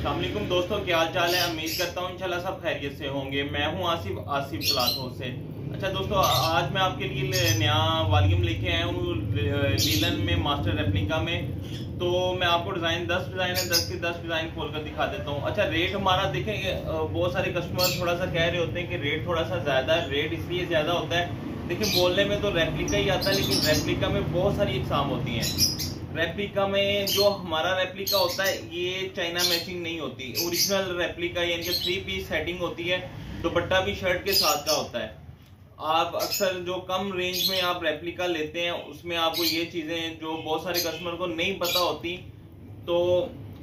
अस्सलामुअलैकुम दोस्तों, क्या हाल चाल है। उम्मीद करता हूँ इंशाल्लाह सब खैरियत से होंगे। मैं हूँ आसिफ क्लाथों से। अच्छा दोस्तों, आज मैं आपके लिए नया वॉल्यूम लेके आया हूँ लीलन में, मास्टर रेप्लिका में। तो मैं आपको 10 डिज़ाइन है, 10 के 10 डिज़ाइन खोल कर दिखा देता हूँ। अच्छा, रेट हमारा देखेंगे, बहुत सारे कस्टमर थोड़ा सा कह रहे होते हैं कि रेट थोड़ा सा ज़्यादा है। रेट इसलिए ज़्यादा होता है, देखिए बोलने में तो रेप्लिका ही आता है, लेकिन रेप्लिका में बहुत सारी इकसाम होती हैं। रेप्लिका में जो हमारा रेप्लिका होता है ये चाइना मैचिंग नहीं होती, ओरिजिनल रेप्लिका यानी कि 3 पीस सेटिंग होती है। दुपट्टा भी शर्ट के साथ का होता है। आप अक्सर जो कम रेंज में आप रेप्लिका लेते हैं उसमें आपको ये चीजें जो बहुत सारे कस्टमर को नहीं पता होती, तो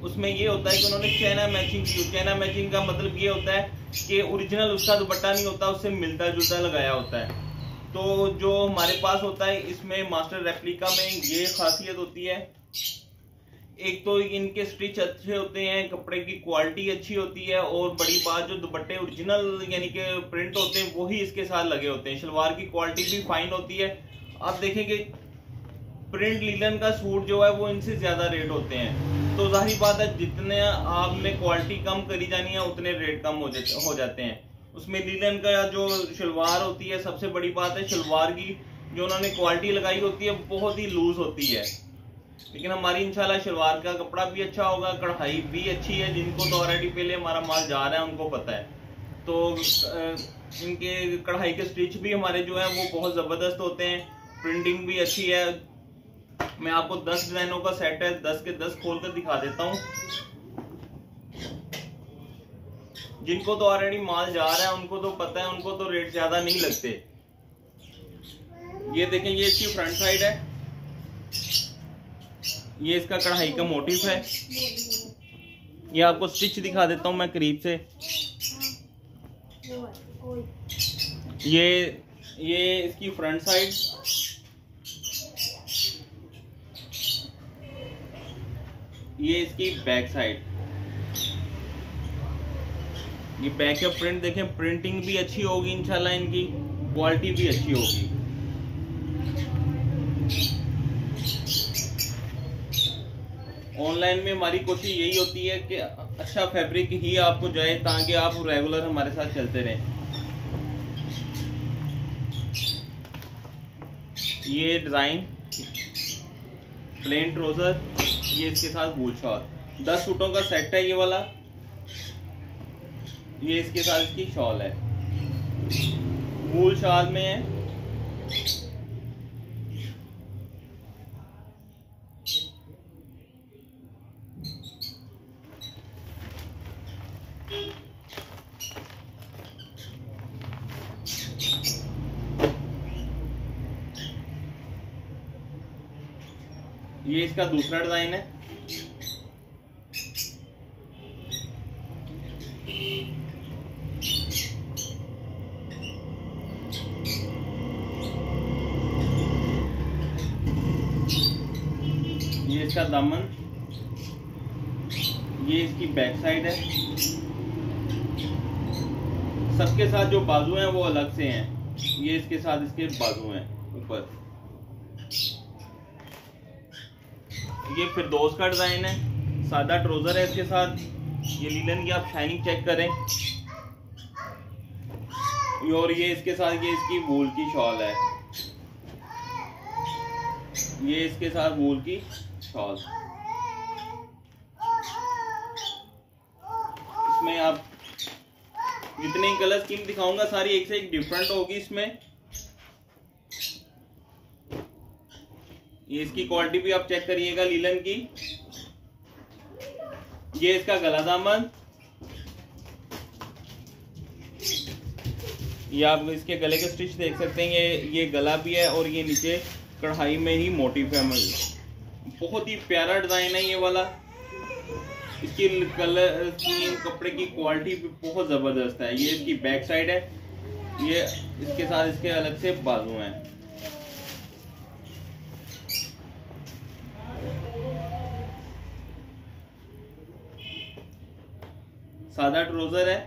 उसमें ये होता है कि उन्होंने चाइना मैचिंग की। चाइना मैचिंग का मतलब ये होता है कि ओरिजिनल उसका दुपट्टा नहीं होता, उससे मिलता जुलता लगाया होता है। तो जो हमारे पास होता है इसमें मास्टर रेप्लिका में ये खासियत होती है, एक तो इनके स्टिच अच्छे होते हैं, कपड़े की क्वालिटी अच्छी होती है, और बड़ी बात जो दुपट्टे ओरिजिनल यानी कि प्रिंट होते हैं वही इसके साथ लगे होते हैं। शलवार की क्वालिटी भी फाइन होती है। आप देखेंगे प्रिंट लीलन का सूट जो है वो इनसे ज्यादा रेट होते हैं, तो जाहिर बात है जितने आपने क्वालिटी कम करी जानी है उतने रेट कम हो जाते हैं। उसमें लीलन का जो शलवार होती है, सबसे बड़ी बात है शलवार की जो उन्होंने क्वालिटी लगाई होती है बहुत ही लूज होती है। लेकिन हमारी इंशाल्लाह शलवार का कपड़ा भी अच्छा होगा, कढ़ाई भी अच्छी है। जिनको तो ऑलरेडी पहले हमारा माल जा रहा है उनको पता है। तो इनके कढ़ाई के स्टिच भी हमारे जो है वो बहुत जबरदस्त होते हैं, प्रिंटिंग भी अच्छी है। मैं आपको 10 डिजाइनों का सेट है, 10 के 10 खोल कर दिखा देता हूँ। जिनको तो ऑलरेडी माल जा रहा है उनको तो पता है, उनको तो रेट ज्यादा नहीं लगते। ये देखें, ये इसकी फ्रंट साइड है, ये इसका कढ़ाई का मोटिव है। ये आपको स्टिच दिखा देता हूं मैं करीब से। ये इसकी फ्रंट साइड, ये इसकी बैक साइड। ये बैक का प्रिंट देखें, प्रिंटिंग भी अच्छी होगी इंशाल्लाह, इनकी क्वालिटी भी अच्छी होगी। ऑनलाइन में हमारी कोशिश यही होती है कि अच्छा फैब्रिक ही आपको जाए ताकि आप रेगुलर हमारे साथ चलते रहें। ये डिजाइन प्लेन ट्राउजर, ये इसके साथ वूल शॉल, 10 सूटों का सेट है ये वाला। ये इसके साथ इसकी शॉल है, वूल शॉल में है। ये इसका दूसरा डिजाइन है। ये इसका दामन, ये इसकी बैक साइड है। सबके साथ जो बाजू हैं वो अलग से हैं। ये इसके साथ इसके बाजू हैं ऊपर। ये फिरदौस का डिजाइन है, सादा ट्राउजर है इसके साथ। ये लीलन की आप शाइनिंग चेक करें। और ये इसके साथ ये इसकी वूल की शॉल है, ये इसके साथ वूल की शॉल। इसमें आप जितने कलर स्कीम दिखाऊंगा सारी एक से एक डिफरेंट होगी इसमें। ये इसकी क्वालिटी भी आप चेक करिएगा लीलन की। ये इसका गला दामन, ये आप इसके गले के स्टिच देख सकते हैं। ये गला भी है और ये नीचे कढ़ाई में ही मोटिव है। बहुत ही प्यारा डिजाइन है ये वाला। इसकी कलर की कपड़े की क्वालिटी भी बहुत जबरदस्त है। ये इसकी बैक साइड है, ये इसके साथ इसके अलग से बाजू हैं। सादा ट्राउजर है,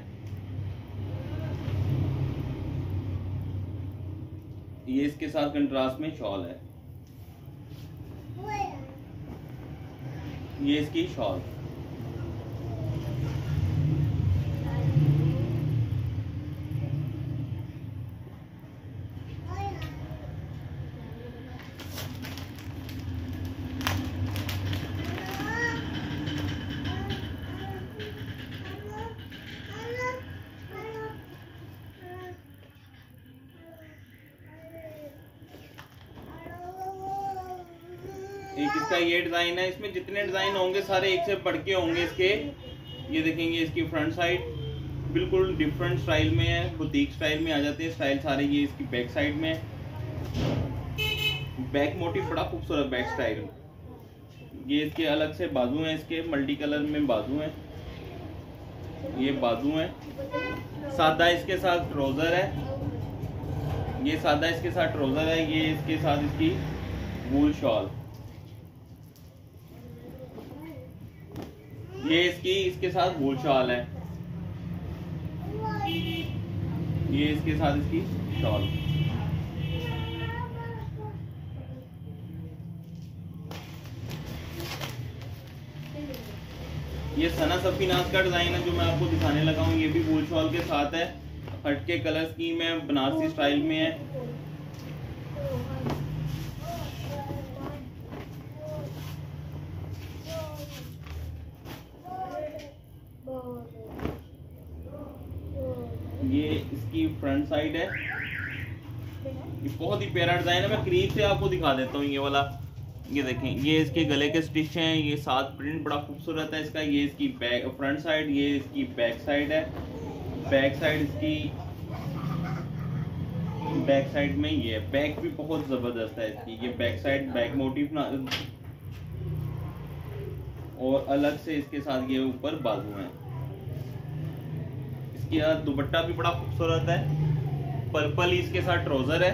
ये इसके साथ कंट्रास्ट में शॉल है। ये इसकी शॉल। एक इसका ये डिजाइन है। इसमें जितने डिजाइन होंगे सारे एक से बढ़ के होंगे इसके। ये देखेंगे इसकी फ्रंट साइड बिल्कुल डिफरेंट स्टाइल में है, बुटीक स्टाइल में आ जाते हैं स्टाइल सारे। ये इसकी बैक साइड में, बैक मोटिव बड़ा खूबसूरत बैक स्टाइल। ये इसके अलग से बाजू हैं, इसके मल्टी कलर में बाजू हैं, ये बाजू हैं। सादा इसके साथ ट्राउजर है, ये सादा इसके साथ ट्राउजर है। ये इसके साथ इसकी वूल शॉल, ये इसके साथ वूल शॉल है। ये इसके साथ इसकी शॉल। ये सना सफीनाज का डिजाइन है जो मैं आपको दिखाने लगा हूँ। ये भी वूल शॉल के साथ है, हटके कलर स्कीम है, बनारसी स्टाइल में है। ये इसकी फ्रंट साइड है। ये बहुत ही प्यारा डिजाइन है, मैं करीब से आपको दिखा देता हूँ ये वाला। ये देखें, ये इसके गले के स्टिच हैं, ये साथ प्रिंट बड़ा खूबसूरत है इसका। ये इसकी बैक फ्रंट साइड, ये इसकी बैक साइड है। बैक साइड इसकी बैक साइड में ये बैक भी बहुत जबरदस्त है इसकी। ये बैक साइड बैक मोटिव ना, और अलग से इसके साथ ये ऊपर बाजू है। इसकी दुपट्टा भी बड़ा खूबसूरत है, पर्पल ही इसके साथ ट्राउजर है,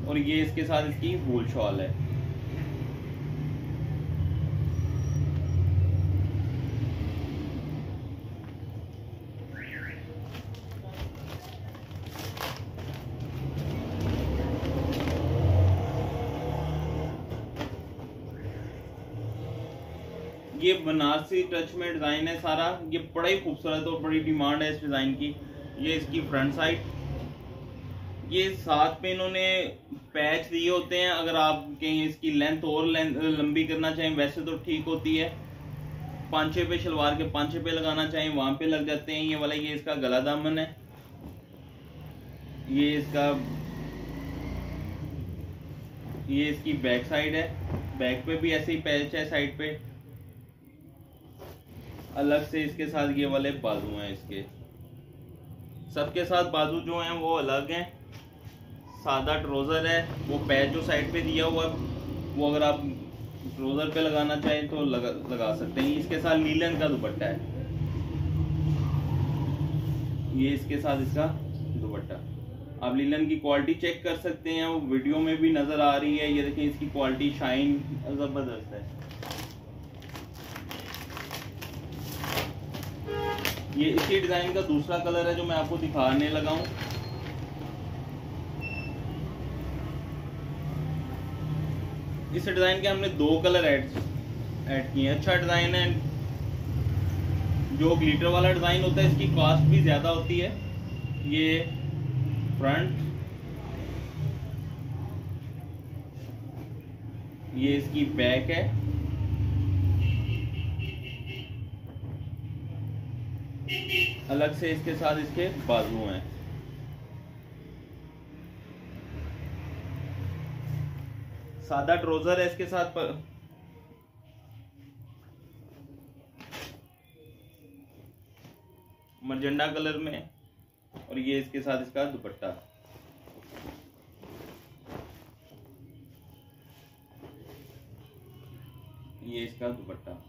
और ये इसके साथ इसकी वूल शॉल है। ये बनारसी टच में डिजाइन है सारा। ये बड़ा ही खूबसूरत और बड़ी डिमांड है इस डिजाइन की। ये इसकी फ्रंट साइड, ये साथ में इन्होंने पैच दिए होते हैं। अगर आप कहीं इसकी लेंथ और लंबी करना चाहें वैसे तो ठीक होती है, पांचे पे शलवार के पांचे पे लगाना चाहें वहां पे लग जाते हैं ये वाला। ये इसका गला दामन है, ये इसकी बैक साइड है। बैक पे भी ऐसे ही पैच है साइड पे। अलग से इसके साथ ये वाले बाजू हैं इसके, सबके साथ बाजू जो हैं वो अलग हैं। सादा ट्राउजर है, वो पैच जो साइड पे दिया हुआ वो अगर आप ट्राउजर पे लगाना चाहें तो लगा सकते हैं। इसके साथ लीलन का दुपट्टा है, ये इसके साथ इसका दुपट्टा। आप लीलन की क्वालिटी चेक कर सकते हैं, वो वीडियो में भी नजर आ रही है। ये देखिए इसकी क्वालिटी शाइन जबरदस्त है। ये इसी डिजाइन का दूसरा कलर है जो मैं आपको दिखाने लगा हूं। इस डिजाइन के हमने 2 कलर ऐड किए हैं। अच्छा डिजाइन है। जो ग्लिटर वाला डिजाइन होता है इसकी कॉस्ट भी ज्यादा होती है। ये फ्रंट, ये इसकी बैक है, अलग से इसके साथ इसके बाजू हैं। सादा ट्राउजर है इसके साथ मजेंडा कलर में, और ये इसके साथ इसका दुपट्टा। ये इसका दुपट्टा।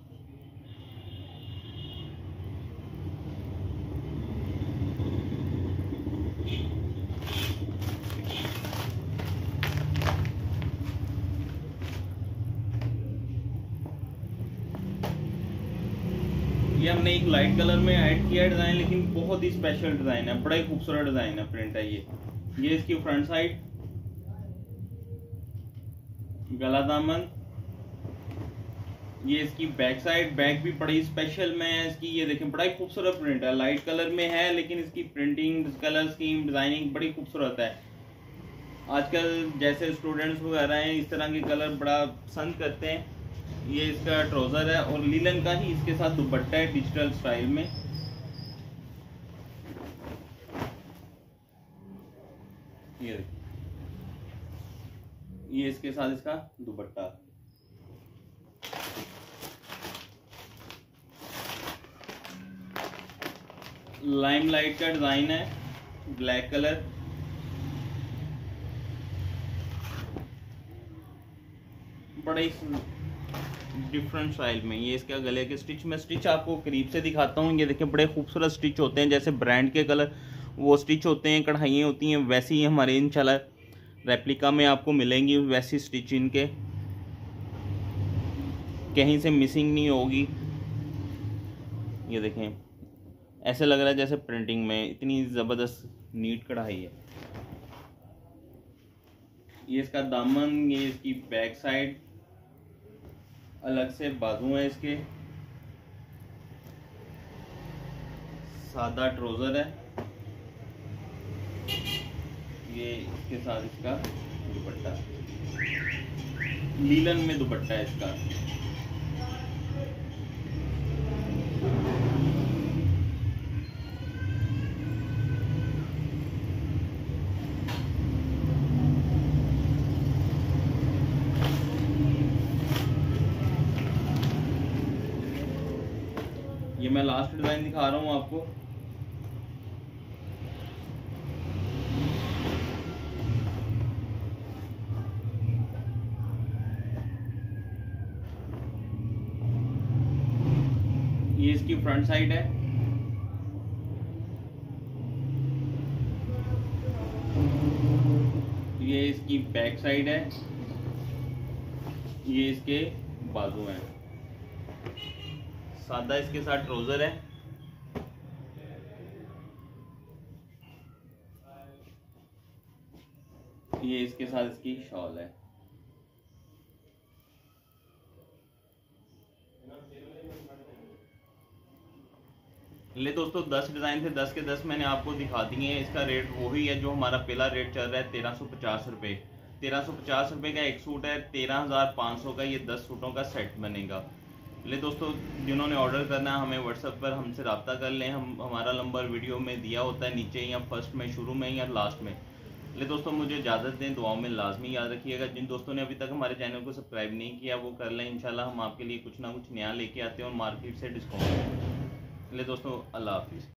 ये हमने एक लाइट कलर में ऐड किया डिजाइन, लेकिन बहुत ही स्पेशल डिजाइन है, बड़ा ही खूबसूरत डिजाइन है, प्रिंट है ये इसकी फ्रंट साइड, गला दामन। ये इसकी बैक साइड, बैक भी बड़ी स्पेशल में है इसकी। ये देखें बड़ा ही खूबसूरत प्रिंट है, लाइट कलर में है लेकिन इसकी प्रिंटिंग, कलर स्कीम, डिजाइनिंग बड़ी खूबसूरत है। आजकल जैसे स्टूडेंट्स वगैरह हैं इस तरह के कलर बड़ा पसंद करते हैं। ये इसका ट्राउजर है और लीलन का ही इसके साथ दुपट्टा है डिजिटल स्टाइल में। ये इसके साथ इसका दुपट्टा, लाइमलाइट का डिजाइन है, ब्लैक कलर। बड़े डिफरेंट स्टाइल में। ये इसका गले के स्टिच, मैं स्टिच आपको करीब से दिखाता हूँ। ये देखिए बड़े खूबसूरत स्टिच होते हैं, जैसे ब्रांड के कलर वो स्टिच होते हैं, कढ़ाइयाँ होती हैं, वैसे ही हमारे इंशाल्लाह रेप्लिका में आपको मिलेंगी वैसी स्टिच इनके, कहीं से मिसिंग नहीं होगी। ये देखें ऐसे लग रहा है जैसे प्रिंटिंग में, इतनी ज़बरदस्त नीट कढ़ाई है। ये इसका दामन, ये इसकी बैक साइड, अलग से बाजू है इसके, सादा ट्राउजर है। ये इसके साथ इसका दुपट्टा, लीलन में दुपट्टा है इसका। ये मैं लास्ट डिजाइन दिखा रहा हूँ आपको। ये इसकी फ्रंट साइड है, ये इसकी बैक साइड है, ये इसके बाजू हैं। सादा इसके साथ ट्राउजर है, ये इसके साथ इसकी शॉल है। ले दोस्तों 10 डिज़ाइन थे, 10 के 10 मैंने आपको दिखा दिए हैं। इसका रेट वही है जो हमारा पहला रेट चल रहा है, 1350 रुपये। 1350 रुपये का एक सूट है, 13,500 का ये 10 सूटों का सेट बनेगा। ले दोस्तों जिन्होंने ऑर्डर करना है हमें व्हाट्सएप पर हमसे रब्ता कर लें। हमारा नंबर वीडियो में दिया होता है नीचे, या फर्स्ट में, शुरू में या लास्ट में। ले दोस्तों मुझे इजाज़त दें, दुआओं में लाजमी याद रखिएगा। जिन दोस्तों ने अभी तक हमारे चैनल को सब्सक्राइब नहीं किया वो कर लें। इंशाल्लाह हम आपके लिए कुछ ना कुछ नया लेके आते हैं और मार्केट से डिस्काउंट। ले दोस्तों अल्लाह हाफिज़।